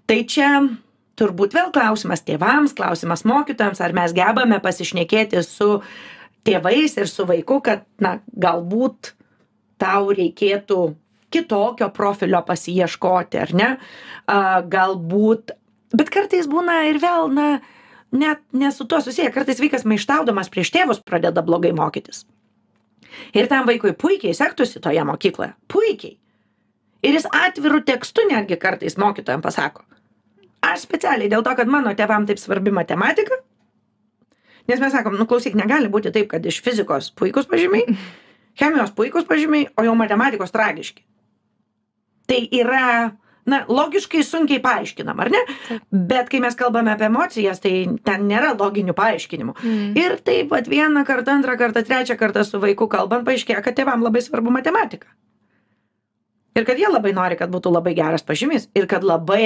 Tai čia turbūt vėl klausimas tėvams, klausimas mokytojams, ar mes gebame pasišnekėti su tėvais ir su vaiku, kad, na, galbūt tau reikėtų kitokio profilio pasiieškoti, ar ne? Galbūt, bet kartais būna ir vėl, na, net ne su tuo susiję, kartais vaikas maištaudamas prieš tėvus pradeda blogai mokytis. Ir tam vaikui puikiai sektųsi toje mokykloje, puikiai. Ir jis atvirų tekstų netgi kartais mokytojams pasako. Aš specialiai dėl to, kad mano tėvam taip svarbi matematika, nes mes sakom, nu klausyk, negali būti taip, kad iš fizikos puikus pažymiai, chemijos puikus pažymiai, o jau matematikos tragiški. Tai yra, na, logiškai sunkiai paaiškinam, ar ne? Bet kai mes kalbame apie emocijas, tai ten nėra loginių paaiškinimų. Ir taip pat vieną kartą, antrą kartą, trečią kartą su vaiku kalbant, paaiškėja, kad tėvam labai svarbu matematika. Ir kad jie labai nori, kad būtų labai geras pažymys. Ir kad labai